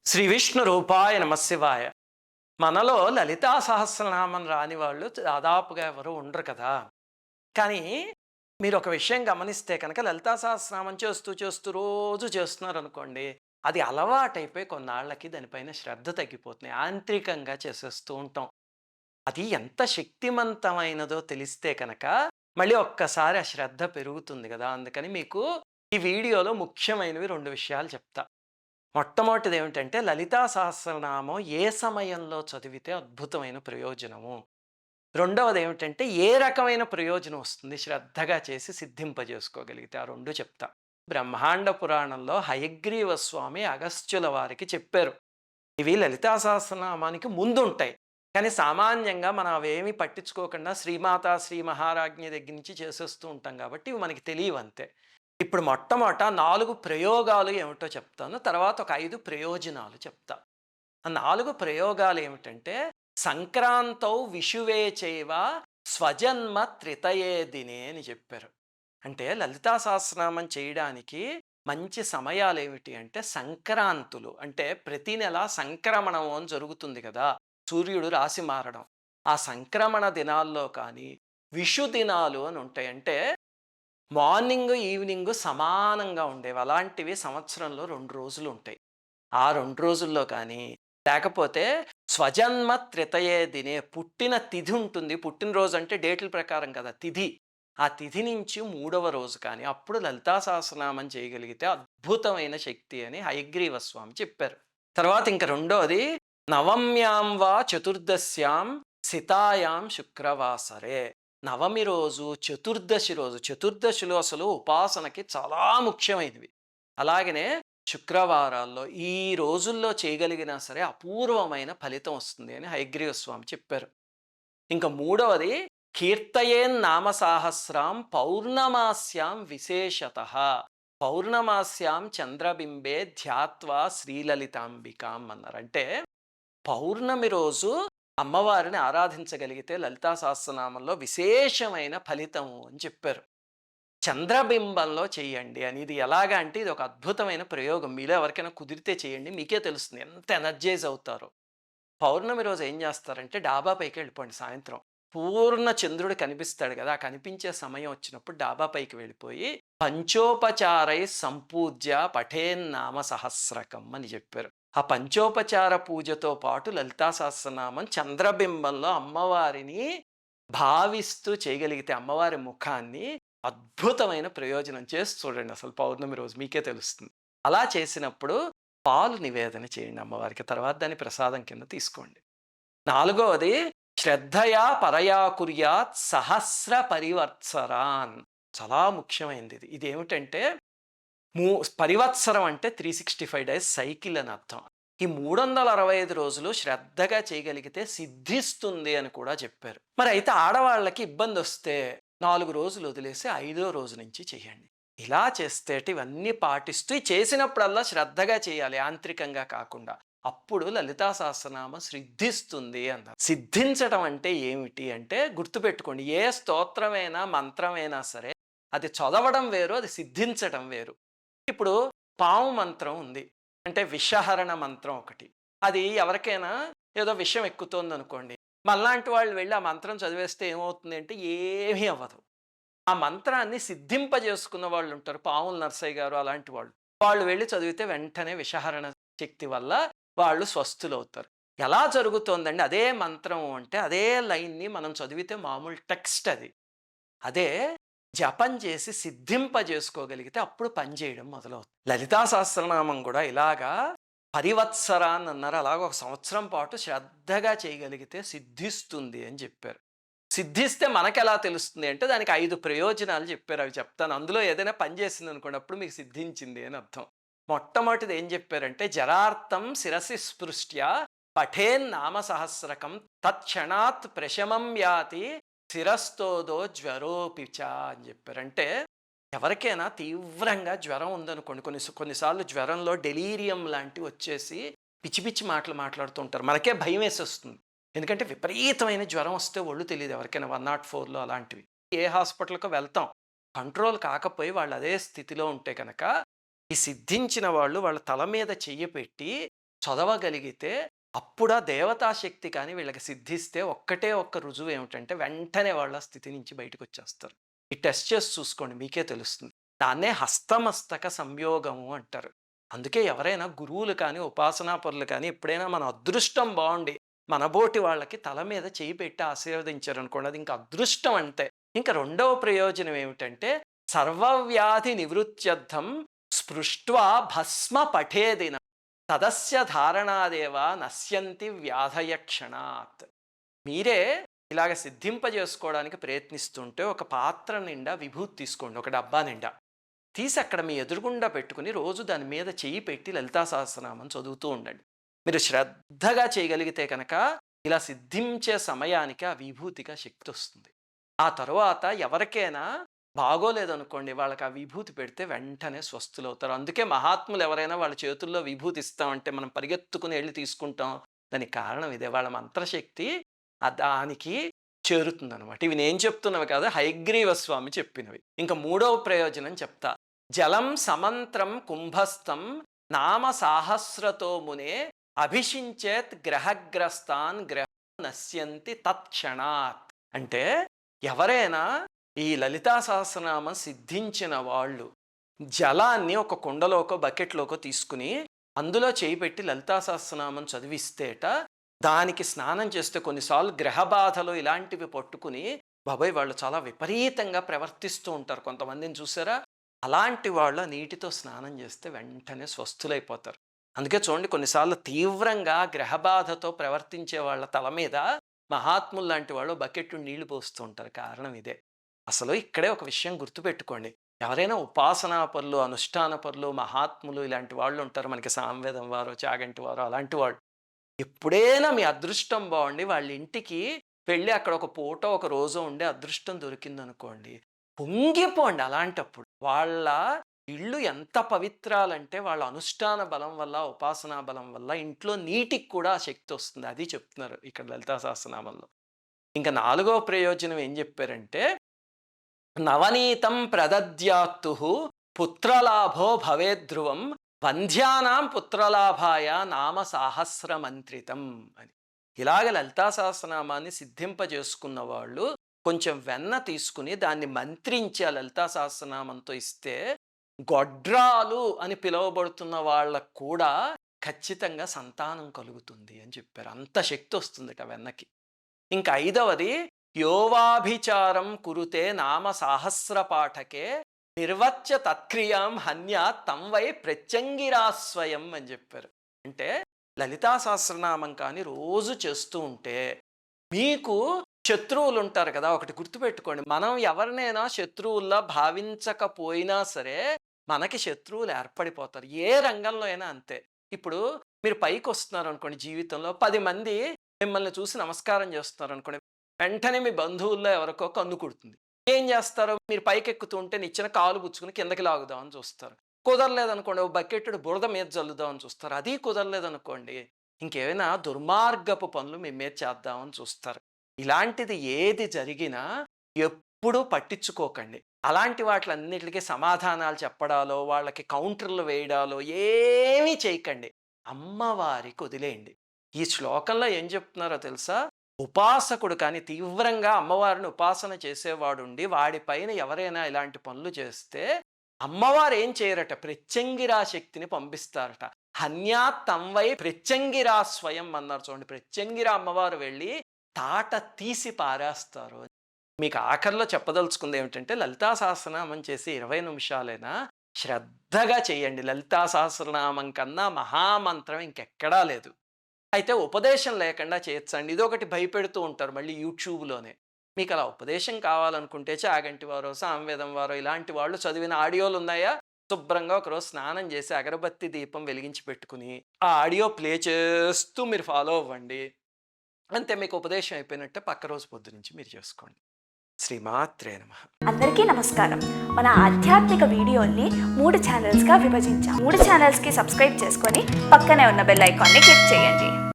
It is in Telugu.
శ్రీ విష్ణు రూపాయ నమశివాయ. మనలో లలితా సహస్రనామం రాని వాళ్ళు దాదాపుగా ఎవరు ఉండరు కదా. కానీ మీరు ఒక విషయం గమనిస్తే కనుక లలితా సహస్రనామం చేస్తూ చేస్తూ రోజు చేస్తున్నారనుకోండి, అది అలవాటైపోయి కొన్నాళ్ళకి దానిపైన శ్రద్ధ తగ్గిపోతుంది. యాంత్రికంగా చేసేస్తూ ఉంటాం. అది ఎంత శక్తిమంతమైనదో తెలిస్తే కనుక మళ్ళీ ఒక్కసారి ఆ శ్రద్ధ పెరుగుతుంది గదా. అందుకని మీకు ఈ వీడియోలో ముఖ్యమైనవి 2 విషయాలు చెప్తా. మొట్టమొదటిది ఏమిటంటే లలితా సహస్రనామం ఏ సమయంలో చదివితే అద్భుతమైన ప్రయోజనము. రెండవది ఏమిటంటే ఏ రకమైన ప్రయోజనం వస్తుంది శ్రద్ధగా చేసి సిద్ధింపజేసుకోగలిగితే. ఆ 2 చెప్తా. బ్రహ్మాండ పురాణంలో హయగ్రీవ స్వామి అగస్త్యుల వారికి చెప్పారు. ఇవి లలితా సహస్రనామానికి ముందుంటాయి. కానీ సామాన్యంగా మనం అవేమీ పట్టించుకోకుండా శ్రీమాత, శ్రీ మహారాజ్ఞి దగ్గర నుంచి చేసేస్తూ ఉంటాం కాబట్టి ఇవి మనకి తెలియవంతే. ఇప్పుడు మొట్టమొదట 4 ప్రయోగాలు ఏమిటో చెప్తాను. తర్వాత ఒక 5 ప్రయోజనాలు చెప్తా. ఆ 4 ప్రయోగాలు ఏమిటంటే సంక్రాంతౌ విషువే చైవ స్వజన్మ త్రితయే దినే అని చెప్పారు. అంటే లలితా సహస్రనామం చేయడానికి మంచి సమయాలు ఏమిటి అంటే సంక్రాంతులు. అంటే ప్రతి నెల సంక్రమణం అని జరుగుతుంది కదా. సూర్యుడు రాశి మారడం. ఆ సంక్రమణ దినాల్లో కానీ విషు దినాలు అని ఉంటాయి. అంటే మార్నింగ్, ఈవినింగ్ సమానంగా ఉండేవి. అలాంటివి సంవత్సరంలో 2 రోజులు ఉంటాయి. ఆ 2 రోజుల్లో కానీ, లేకపోతే స్వజన్మ త్రితయే దినే పుట్టిన తిథి ఉంటుంది. పుట్టినరోజు అంటే డేట్ల ప్రకారం కదా తిథి. ఆ తిథి నుంచి 3వ రోజు కానీ, అప్పుడు లలితా సహస్రనామం చేయగలిగితే అద్భుతమైన శక్తి అని హయగ్రీవ స్వామి చెప్పారు. తర్వాత ఇంక రెండోది నవమ్యాం వా చతుర్దశ్యాం సితాయాం శుక్రవాసరే. నవమి రోజు, చతుర్దశి రోజు. చతుర్దశిలో అసలు ఉపాసనకి చాలా ముఖ్యమైనవి. అలాగనే శుక్రవారాల్లో ఈ రోజుల్లో చేయగలిగినా సరే అపూర్వమైన ఫలితం వస్తుంది అని హయగ్రీవ స్వామి చెప్పారు. ఇంకా మూడవది కీర్తయేన్ నామ సాహస్రాం పౌర్ణమాస్యాం విశేషతః. పౌర్ణమాస్యాం చంద్రబింబే ధ్యాత్వా శ్రీలలితాంబికాం అన్నారు. అంటే పౌర్ణమి రోజు అమ్మవారిని ఆరాధించగలిగితే లలితా సహస్రనామంలో విశేషమైన ఫలితము అని చెప్పారు. చంద్రబింబంలో చేయండి అని. ఇది ఎలాగా అంటే ఇది ఒక అద్భుతమైన ప్రయోగం. మీలో ఎవరికైనా కుదిరితే చేయండి. మీకే తెలుస్తుంది ఎంత ఎనర్జైజ్ అవుతారో. పౌర్ణమి రోజు ఏం చేస్తారంటే డాబా పైకి వెళ్ళిపోండి సాయంత్రం. పూర్ణ చంద్రుడు కనిపిస్తాడు కదా. ఆ కనిపించే సమయం వచ్చినప్పుడు డాబా పైకి వెళ్ళిపోయి పంచోపచారై సంపూజ్య పఠేన్నామ సహస్రకం అని చెప్పారు. ఆ పంచోపచార పూజతో పాటు లలితా సహస్రనామం చంద్రబింబంలో అమ్మవారిని భావిస్తూ చేయగలిగితే అమ్మవారి ముఖాన్ని అద్భుతమైన ప్రయోజనం చేసి చూడండి. అసలు పౌర్ణమి రోజు మీకే తెలుస్తుంది. అలా చేసినప్పుడు పాలు నివేదన చేయండి అమ్మవారికి. తర్వాత దాన్ని ప్రసాదం కింద తీసుకోండి. నాలుగవది శ్రద్ధయా పరయా కుర్యాత్ సహస్ర పరివత్సరాన్. చాలా ముఖ్యమైనది ఇది. ఇదేమిటంటే పరివత్సరం అంటే 365 డేస్ సైకిల్ అని అర్థం. ఈ 365 రోజులు శ్రద్ధగా చేయగలిగితే సిద్ధిస్తుంది అని కూడా చెప్పారు. మరి అయితే ఆడవాళ్ళకి ఇబ్బంది వస్తే 4 రోజులు వదిలేసి 5వ రోజు నుంచి చేయండి. ఇలా చేస్తే ఇవన్నీ పాటిస్తూ చేసినప్పుడల్లా శ్రద్ధగా చేయాలి, యాంత్రికంగా కాకుండా. అప్పుడు లలితా సహస్రనామం సిద్ధిస్తుంది అన్నారు. సిద్ధించడం అంటే ఏమిటి అంటే గుర్తుపెట్టుకోండి. ఏ స్తోత్రమైనా మంత్రమైనా సరే అది చదవడం వేరు, అది సిద్ధించడం వేరు. ఇప్పుడు పాము మంత్రం ఉంది. అంటే విషహరణ మంత్రం ఒకటి. అది ఎవరికైనా ఏదో విషం ఎక్కుతోందనుకోండి. మనలాంటి వాళ్ళు వెళ్ళి ఆ మంత్రం చదివేస్తే ఏమవుతుంది అంటే ఏమీ అవ్వదు. ఆ మంత్రాన్ని సిద్ధింపజేసుకున్న వాళ్ళు ఉంటారు. పాముల నరసయ్య గారు అలాంటి వాళ్ళు. వాళ్ళు వెళ్ళి చదివితే వెంటనే విషహరణ శక్తి వల్ల వాళ్ళు స్వస్థులవుతారు. ఎలా జరుగుతోందండి అదే మంత్రం అంటే అదే లైన్‌ని మనం చదివితే మామూలు టెక్స్ట్ అది. అదే జపం చేసి సిద్ధింపజేసుకోగలిగితే అప్పుడు పనిచేయడం మొదలవుతుంది. లలితా సహస్రనామం కూడా ఇలాగా పరివత్సరాన్ని అన్నారు. అలాగ ఒక సంవత్సరం పాటు శ్రద్ధగా చేయగలిగితే సిద్ధిస్తుంది అని చెప్పారు. సిద్ధిస్తే మనకెలా తెలుస్తుంది అంటే దానికి 5 ప్రయోజనాలు చెప్పారు. అవి చెప్తాను. అందులో ఏదైనా పని చేసిందనుకోండి అప్పుడు మీకు సిద్ధించింది అని అర్థం. మొట్టమొదటిది ఏం చెప్పారంటే జరార్తం శిరసి స్పృష్ట్య పఠేన్ నామ సహస్రకం తత్క్షణాత్ ప్రశమం యాతి శిరస్తోదో జ్వరోపిచ అని చెప్పారు. అంటే ఎవరికైనా తీవ్రంగా జ్వరం ఉందనుకోండి, కొన్నిసార్లు జ్వరంలో డెలీరియం లాంటివి వచ్చేసి పిచ్చి పిచ్చి మాటలు మాట్లాడుతూ ఉంటారు. మనకే భయం వేసేస్తుంది. ఎందుకంటే విపరీతమైన జ్వరం వస్తే ఒళ్ళు తెలియదు ఎవరికైనా. 104లో అలాంటివి. ఏ హాస్పిటల్‌కో వెళ్తాం. కంట్రోల్ కాకపోయి వాళ్ళు అదే స్థితిలో ఉంటే కనుక ఈ సిద్ధించిన వాళ్ళు వాళ్ళ తల మీద చెయ్యి పెట్టి చదవగలిగితే అప్పుడా దేవతా శక్తి కానీ వీళ్ళకి సిద్ధిస్తే ఒక్కటే ఒక్క రుజువు ఏమిటంటే వెంటనే వాళ్ళ స్థితి నుంచి బయటకు వచ్చేస్తారు. ఈ టెస్ట్ చేసి చూసుకోండి, మీకే తెలుస్తుంది. దాన్నే హస్తమస్తక సంయోగము అంటారు. అందుకే ఎవరైనా గురువులు కానీ ఉపాసనా పరులు కానీ ఎప్పుడైనా మన అదృష్టం బాగుండి మనబోటి వాళ్ళకి తల మీద చేయి పెట్టి ఆశీర్వదించారు అనుకోండి, అది ఇంకా అదృష్టం అంతే. ఇంకా రెండవ ప్రయోజనం ఏమిటంటే సర్వవ్యాధి నివృత్త్యర్థం స్పృష్ట్వా భస్మ పఠేదిన తదస్య ధారణాదేవ నశ్యంతి వ్యాధయక్షణాత్. మీరే ఇలాగ సిద్ధింపజేసుకోవడానికి ప్రయత్నిస్తుంటే ఒక పాత్ర నిండా విభూతి తీసుకోండి, ఒక డబ్బా నిండా తీసి అక్కడ మీ ఎదురుగుండా పెట్టుకుని రోజు దాని మీద చెయ్యి పెట్టి లలితా సహస్రనామం చదువుతూ ఉండండి. మీరు శ్రద్ధగా చేయగలిగితే కనుక ఇలా సిద్ధించే సమయానికి ఆ విభూతిగా శక్తి వస్తుంది. ఆ తర్వాత ఎవరికైనా బాగోలేదనుకోండి, వాళ్ళకి ఆ విభూతి పెడితే వెంటనే స్వస్థులవుతారు. అందుకే మహాత్ములు ఎవరైనా వాళ్ళ చేతుల్లో విభూతి ఇస్తామంటే మనం పరిగెత్తుకుని వెళ్ళి తీసుకుంటాం. దానికి కారణం ఇదే, వాళ్ళ మంత్రశక్తి దానికి చేరుతుందనమాట. ఇవి నేను చెప్తున్నవి కాదు, హయగ్రీవ స్వామి చెప్పినవి. ఇంకా మూడవ ప్రయోజనం చెప్తా. జలం సమంత్రం కుంభస్థం నామ సాహస్రతో మునే అభిషించేత్ గ్రహగ్రస్తాన్ గ్రహ నశ్యంతి తత్క్షణాత్. అంటే ఎవరైనా ఈ లలితా సహస్రనామం సిద్ధించిన వాళ్ళు జలాన్ని ఒక కుండలోకో బకెట్లోకో తీసుకుని అందులో చేయి పెట్టి లలితా సహస్రనామం చదివిస్తేట దానికి స్నానం చేస్తే కొన్నిసార్లు గ్రహ బాధలు ఇలాంటివి పట్టుకుని బాబాయ్ వాళ్ళు చాలా విపరీతంగా ప్రవర్తిస్తూ ఉంటారు. కొంతమందిని చూసారా, అలాంటి వాళ్ళ నీటితో స్నానం చేస్తే వెంటనే స్వస్థులైపోతారు. అందుకే చూడండి, కొన్నిసార్లు తీవ్రంగా గ్రహబాధతో ప్రవర్తించే వాళ్ళ తల మీద మహాత్ములు లాంటి వాళ్ళు బకెట్ నీళ్లు పోస్తూ ఉంటారు. కారణం ఇదే. అసలు ఇక్కడే ఒక విషయం గుర్తుపెట్టుకోండి, ఎవరైనా ఉపాసనా పరులు, అనుష్ఠాన పరులు, మహాత్ములు ఇలాంటి వాళ్ళు ఉంటారు మనకి, సామవేదం వారు, చాగంటి వారు, అలాంటి వాళ్ళు ఎప్పుడైనా మీ అదృష్టం బాగుండి వాళ్ళ ఇంటికి వెళ్ళి అక్కడ ఒక పూట ఒక రోజు ఉండే అదృష్టం దొరికిందనుకోండి, పొంగిపోండి. అలాంటప్పుడు వాళ్ళ ఇళ్ళు ఎంత పవిత్రాలంటే వాళ్ళ అనుష్ఠాన బలం వల్ల, ఉపాసనా బలం వల్ల ఇంట్లో నీటికి కూడా ఆ శక్తి వస్తుంది. అది చెప్తున్నారు ఇక్కడ లలితా సహస్రనామంలో. ఇంకా నాలుగవ ప్రయోజనం ఏం చెప్పారంటే నవనీతం ప్రదద్యాత్తు పుత్రలాభో భవేద్ధ్రువం వంధ్యానాం పుత్రలాభాయ నామ సాహస్రమంత్రితం అని. ఇలాగ లలితా సహస్రనామాన్ని సిద్ధింపజేసుకున్న వాళ్ళు కొంచెం వెన్న తీసుకుని దాన్ని మంత్రించి ఆ లలితా సహస్రనామంతో ఇస్తే గొడ్రాలు అని పిలువబడుతున్న వాళ్ళకు కూడా ఖచ్చితంగా సంతానం కలుగుతుంది అని చెప్పారు. అంత శక్తి వస్తుందిట వెన్నకి. ఇంకా ఐదవది యోవాభిచారం కురుతే నామ సాహస్ర పాఠకే నిర్వచ్య తత్క్రియాం హన్యా తం వై ప్రత్యంగిరాస్వయం అని చెప్పారు. అంటే లలితా సహస్రనామం కానీ రోజు చేస్తూ ఉంటే మీకు శత్రువులు ఉంటారు కదా, ఒకటి గుర్తుపెట్టుకోండి, మనం ఎవరినైనా శత్రువుల్లా భావించకపోయినా సరే మనకి శత్రువులు ఏర్పడిపోతారు. ఏ రంగంలో అయినా అంతే. ఇప్పుడు మీరు పైకి వస్తున్నారు అనుకోండి, జీవితంలో 10 మంది మిమ్మల్ని చూసి నమస్కారం చేస్తున్నారు అనుకోండి, వెంటనే మీ బంధువుల్లో ఎవరికో కన్ను కుడుతుంది. ఏం చేస్తారు, మీరు పైకి ఎక్కుతూ ఉంటే నిచ్చిన కాలు పుచ్చుకుని కిందకి లాగుదామని చూస్తారు. కుదరలేదనుకోండి ఒక బకెట్టుడు బురద మీద జల్లుదామని చూస్తారు. అది కుదరలేదనుకోండి ఇంకేమైనా దుర్మార్గపు పనులు మీ మీద చేద్దామని చూస్తారు. ఇలాంటిది ఏది జరిగినా ఎప్పుడూ పట్టించుకోకండి. అలాంటి వాటిలన్నిటికీ సమాధానాలు చెప్పడాలో, వాళ్ళకి కౌంటర్లు వేయడాలో ఏమీ చేయకండి. అమ్మవారికి వదిలేయండి. ఈ శ్లోకంలో ఏం చెప్తున్నారో తెలుసా, ఉపాసకుడు కానీ తీవ్రంగా అమ్మవారిని ఉపాసన చేసేవాడుండి వాడిపైన ఎవరైనా ఇలాంటి పనులు చేస్తే అమ్మవారు ఏం చేయరట, ప్రత్యంగిరా శక్తిని పంపిస్తారట. హన్యా తంవై ప్రత్యంగిరా స్వయం అన్నారు. చూడండి, ప్రత్యంగిరా అమ్మవారు వెళ్ళి తాట తీసి పారేస్తారు. మీకు ఆఖరిలో చెప్పదలుచుకుంది ఏమిటంటే లలితా సహస్రనామం చేసి 20 నిమిషాలైనా శ్రద్ధగా చేయండి. లలితా సహస్రనామం కన్నా మహామంత్రం ఇంకెక్కడా లేదు. అయితే ఉపదేశం లేకుండా చేయొచ్చండి. ఇదొకటి భయపెడుతూ ఉంటారు మళ్ళీ యూట్యూబ్లోనే. మీకు అలా ఉపదేశం కావాలనుకుంటే చాగంటి వారో, సామవేదం వారో ఇలాంటి వాళ్ళు చదివిన ఆడియోలు ఉన్నాయా, శుభ్రంగా ఒకరోజు స్నానం చేసి అగరబత్తి దీపం వెలిగించి పెట్టుకుని ఆ ఆడియో ప్లే చేస్తూ మీరు ఫాలో అవ్వండి. అంతే, మీకు ఉపదేశం అయిపోయినట్టే. పక్క రోజు పొద్దు నుంచి మీరు చేసుకోండి. శ్రీమాత్రే నమః. అందరికీ నమస్కారం. మన ఆధ్యాత్మిక వీడియోల్ని 3 ఛానల్స్గా విభజించాం. 3 ఛానల్స్కి సబ్స్క్రైబ్ చేసుకొని పక్కనే ఉన్న బెల్ ఐకాన్ని క్లిక్ చేయండి.